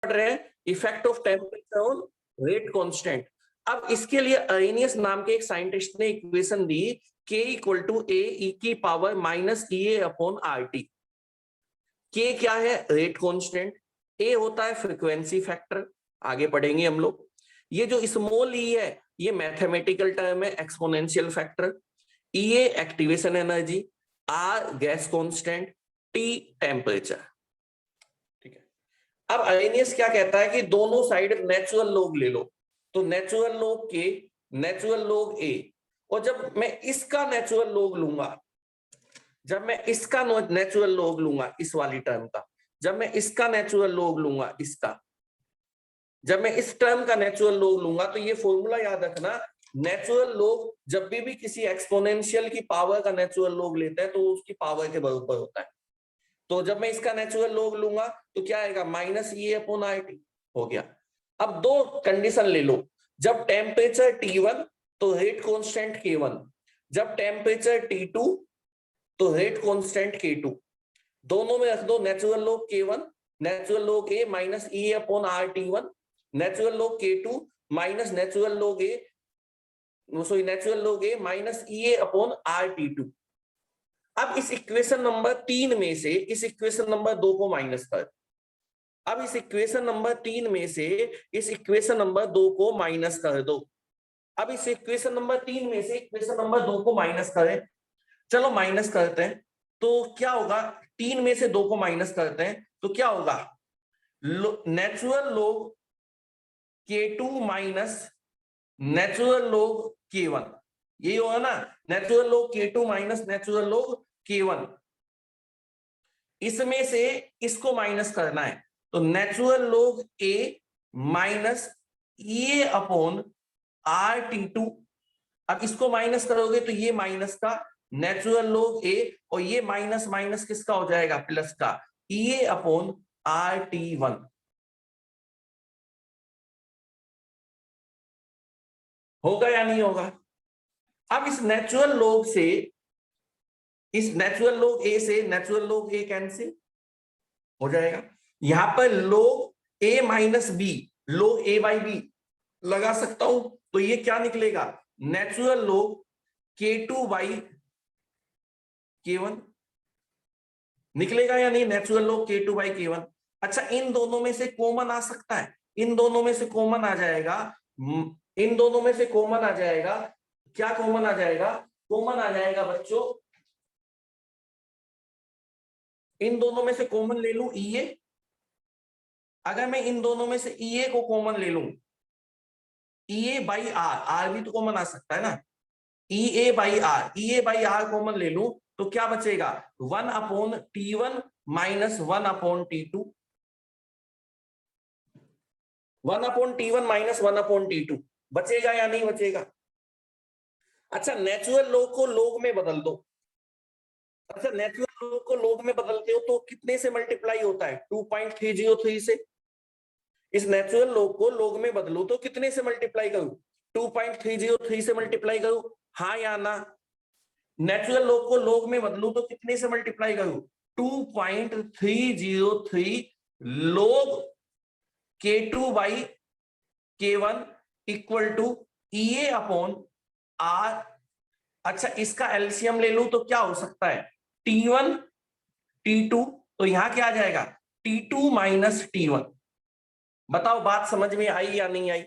पढ़ रहे हैं, effect of temperature on rate constant. अब इसके लिए अरेनियस नाम के एक साइंटिस्ट ने इक्वेशन दी, K equal to a e की power minus EA upon RT। K क्या है? Rate constant. A होता है फ्रीक्वेंसी फैक्टर, आगे पढ़ेंगे हम लोग। ये जो स्मॉल e है ये मैथमेटिकल टर्म है, exponential factor. EA activation energy, R gas constant, T temperature. ठीक है। अब अरेनियस क्या कहता है कि दोनों साइड नेचुरल लॉग ले लो, तो natural log K, natural log A, और जब मैं इसका नेचुरल लॉग लूंगा, जब मैं इसका नेचुरल लॉग लूंगा इस वाली टर्म का, जब मैं इसका नेचुरल लॉग लूंगा इसका, जब मैं इस टर्म का नेचुरल लॉग लूंगा, तो ये फॉर्मूला याद रखना, नेचुरल लॉग जब भी किसी एक्सपोनेंशियल की पावर का नेचुरल लॉग लेते हैं तो उसकी पावर के बराबर होता है। तो जब मैं इसका नेचुरल लॉग लूंगा तो क्या आएगा? माइनस EA अपॉन RT हो गया। अब दो कंडीशन ले लो, जब टेम्परेचर T1 तो रेट कांस्टेंट K1, जब टेम्परेचर T2 तो रेट कांस्टेंट K2। दोनों में रख दो natural log K1, natural log A minus EA upon RT1, natural log K2 minus natural log A, sorry natural log A minus EA upon RT2। अब इस equation number 3 में से इस इक्वेशन नंबर 2 को माइनस कर, अब इस इक्वेशन नंबर 3 में से इस इक्वेशन नंबर 2 को माइनस कर दो। अब इस इक्वेशन नंबर 3 में से इक्वेशन नंबर 2 को माइनस करें, चलो माइनस करते हैं, तो क्या होगा? 3 में से 2 को माइनस करते हैं तो क्या होगा? Natural log K2 minus natural log K1, यही होगा ना, natural log K2 minus natural log K1। इसमें से इसको माइनस करना है, तो natural log A minus EA upon RT2। अब इसको माइनस करोगे तो ये माइनस का नेचुरल लॉग A, और ये माइनस माइनस किसका हो जाएगा? प्लस का EA अपॉन RT1। होगा या नहीं होगा? अब इस नेचुरल लॉग से, इस नेचुरल लॉग A से नेचुरल लॉग A कैंसिल हो जाएगा। यहां पर log A minus B, log A by B लगा सकता हूं, तो ये क्या निकलेगा? Natural log K2 by K1 निकलेगा या नहीं? Natural log K2 by K1। अच्छा, इन दोनों में से कॉमन आ सकता है, इन दोनों में से कॉमन आ जाएगा, इन दोनों में से कॉमन आ जाएगा, क्या कॉमन आ जाएगा? कॉमन आ जाएगा बच्चों, इन दोनों में से कॉमन ले लूं EA। अगर मैं इन दोनों में से EA को कॉमन ले लूं, EA बाई R भी तो कॉमन आ सकता है ना, EA बाई R कॉमन ले लूं तो क्या बचेगा? 1 upon T1 minus 1 upon T2, 1 upon T1 minus 1 upon T2 बचेगा या नहीं बचेगा? अच्छा, नेचुरल लॉग को लॉग में बदल दो। अच्छा, नेचुरल लॉग को लॉग में बदलते हो तो कितने से मल्टीप्लाई होता है? 2.303 से। इस नेचुरल लॉग को लॉग में बदलो तो कितने से मल्टीप्लाई करूं? 2.303 से मल्टीप्लाई करूं, हाँ या ना? नेचुरल लॉग को लॉग में बदलू तो कितने से मल्टीप्लाई करूं? 2.303 log K2 by K1 equal to EA upon R। अच्छा, इसका एलसीएम ले लूं तो क्या हो सकता है? T1 T2, तो यहां क्या आ जाएगा? T2 minus T1। बताओ बात समझ में आई या नहीं आई?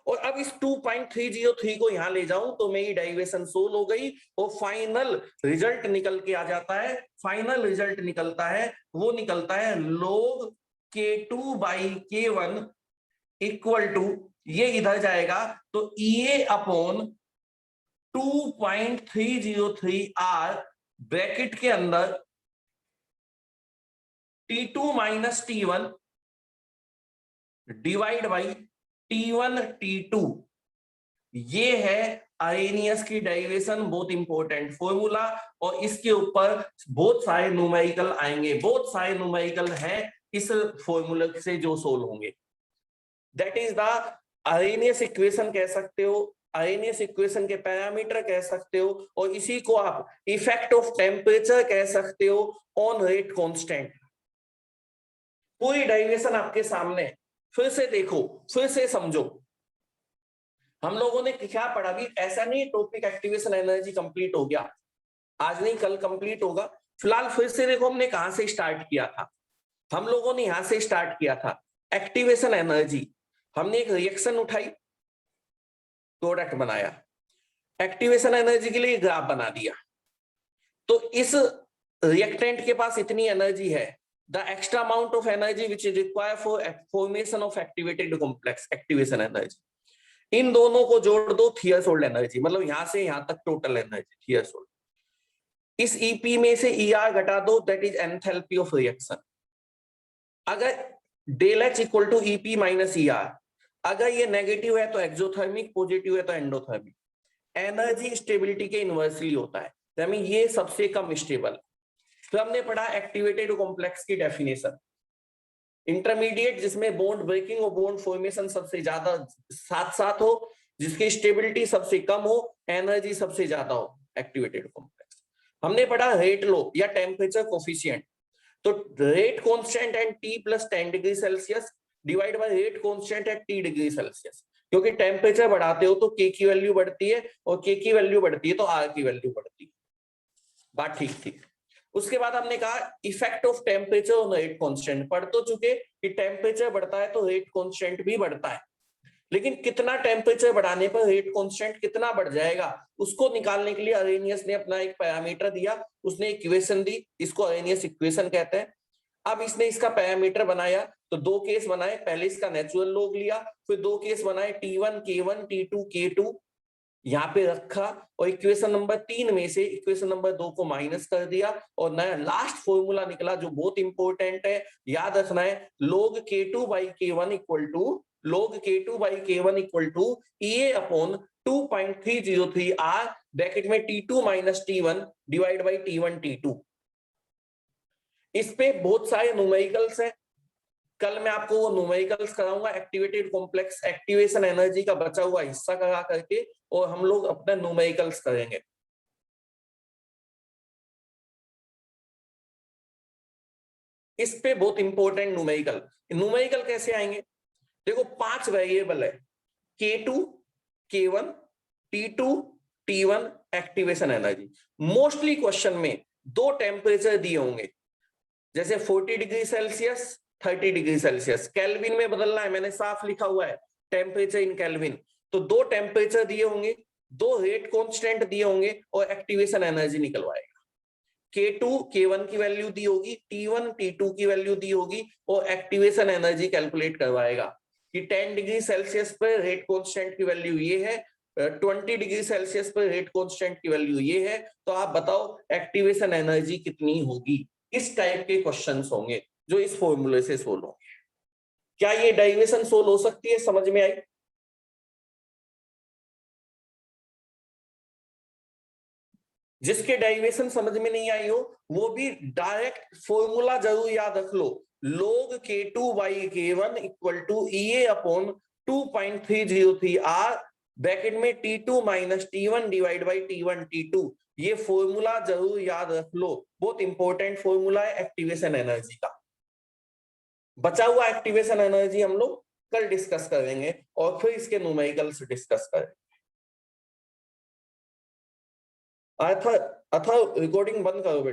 और अब इस 2.303 को यहां ले जाऊं तो मेरी डेरिवेशन सोल्व हो गई, और फाइनल रिजल्ट निकल के आ जाता है। फाइनल रिजल्ट निकलता है, वो निकलता है log K2 by K1 equal to, ये इधर जाएगा तो EA अपॉन 2.303 R ब्रैकेट के अंदर T2 minus T1 divide by T1 T2। ये है अरेनियस की डेरिवेशन, बहुत इंपॉर्टेंट फॉर्मूला, और इसके ऊपर बहुत सारे न्यूमेरिकल आएंगे, बहुत सारे न्यूमेरिकल हैं इस फॉर्मूला से जो सोल्व होंगे। That is the Arrhenius equation कह सकते हो, अरेनियस इक्वेशन के पैरामीटर कह सकते हो, और इसी को आप इफेक्ट ऑफ टेम्परेचर कह सकते हो ऑन रेट कांस्टेंट। पूरी डेरिवेशन आपके सामने, फिर से देखो, फिर से समझो। हम लोगों ने क्या पढ़ा भी, ऐसा नहीं टॉपिक एक्टिवेशन एनर्जी कंप्लीट हो गया, आज नहीं कल कंप्लीट होगा। फिलहाल फिर से देखो हमने कहां से स्टार्ट किया था। हम लोगों ने यहां से स्टार्ट किया था एक्टिवेशन एनर्जी, हमने एक रिएक्शन उठाई, प्रोडक्ट बनाया, एक्टिवेशन एनर्जी के लिए ग्राफ बना दिया। तो इस रिएक्टेंट के पास इतनी एनर्जी है, the extra amount of energy which is required for formation of activated complex, activation energy. इन दोनों को जोड़ दो, थ्रेशोल्ड एनर्जी, मतलब यहां से यहां तक टोटल एनर्जी थ्रेशोल्ड। इस ईपी में से ईआर घटा दो, that is enthalpy of reaction. अगर del H equal to EP minus ER, अगर ये नेगेटिव है तो एक्सोथर्मिक, पॉजिटिव है तो एंडोथर्मिक। एनर्जी स्टेबिलिटी के इनवर्सली होता है, ये सबसे कम स्टेबल। फिर हमने पढ़ा एक्टिवेटेड कॉम्प्लेक्स की डेफिनेशन, इंटरमीडिएट जिसमें बॉन्ड ब्रेकिंग और बॉन्ड फॉर्मेशन सबसे ज्यादा साथ साथ हो, जिसकी स्टेबिलिटी सबसे कम हो, एनर्जी सबसे ज्यादा हो, एक्टिवेटेड कॉम्प्लेक्स। हमने पढ़ा रेट लो या टेम्परेचर कोफिशिएंट, तो rate constant and T plus 10 degree Celsius divide by rate constant at T degree Celsius. क्योंकि टेम्परेचर बढ़ाते हो तो के की वैल्यू बढ़ती है, और के की वैल्यू बढ़ती है तो आर की वैल्यू बढ़ती है। बात ठीक थी। उसके बाद हमने कहा effect of temperature on rate constant, पढ़ तो चुके कि टेम्परेचर बढ़ता है तो रेट कांस्टेंट भी बढ़ता है, लेकिन कितना टेम्परेचर बढ़ाने पर रेट कांस्टेंट कितना बढ़ जाएगा, उसको निकालने के लिए अरेनियस ने अपना एक पैरामीटर दिया, उसने इक्वेशन दी, इसको अरेनियस इक्वेशन कहते हैं। अब इसने इसका पैरामीटर बनाया तो दो केस बनाए, पहले इसका नेचुरल लॉग लिया, फिर दो केस बनाए T1 K1 T2 K2 यहाँ पे रखा, और इक्वेशन नंबर 3 में से इक्वेशन नंबर 2 को माइनस कर दिया, और नया लास्ट फॉर्मूला निकला जो बहुत इंपॉर्टेंट है, याद रखना है, log K2 by K1 equal to log K2 by K1 equal to EA upon 2.303 R bracket में T2 minus T1 divide by T1 T2। इस पे बहुत सारे न्यूमेरिकल्स हैं, कल मैं आपको वो न्यूमेरिकल्स कराऊंगा, एक्टिवेटेड कॉम्प्लेक्स एक्टिवेशन एनर्जी का बचा हुआ हिस्सा करा करके, और हम लोग अपना न्यूमेरिकल्स करेंगे। इस पे बहुत इंपॉर्टेंट न्यूमेरिकल, न्यूमेरिकल कैसे आएंगे, देखो 5 वेरिएबल है, K2 K1 T2 T1 activation energy. Mostly question में दो टेम्परेचर दिए होंगे, जैसे 40 degree Celsius 30 degree Celsius, kelvin में बदलना है, मैंने साफ लिखा हुआ है टेम्परेचर इन केल्विन। तो दो टेम्परेचर दिए होंगे, दो रेट कांस्टेंट दिए होंगे, और एक्टिवेशन एनर्जी निकलवाएगा। K2 K1 की वैल्यू दी होगी, T1 T2 की वैल्यू दी होगी, और एक्टिवेशन एनर्जी कैलकुलेट करवाएगा कि 10 डिग्री सेल्सियस पर रेट कांस्टेंट की वैल्यू ये है, 20 डिग्री सेल्सियस पर रेट कांस्टेंट की वैल्यू ये है, तो आप बताओ एक्टिवेशन एनर्जी कितनी होगी। इस टाइप के क्वेश्चंस होंगे जो इस फॉर्मूले से सोल्व होंगे। क्या ये डेरिवेशन सोल्व हो सकती है, समझ में आई? जिसके डेरिवेशन समझ में नहीं आई हो वो भी डायरेक्ट फॉर्मूला जरूर याद रख लो, log K2 by K1 equal to EA upon 2.303 R bracket में T2 minus T1 divide by T1 T2। ये फॉर्मूला जरूर याद रख लो, बहुत इंपॉर्टेंट फॉर्मूला है एक्टिवेशन एनर्जी का। बचा हुआ एक्टिवेशन एनर्जी हम लोग कल डिस्कस करेंगे, और फिर इसके न्यूमेरिकल्स डिस्कस करेंगे। अथा रिकॉर्डिंग बंद करो बेटा।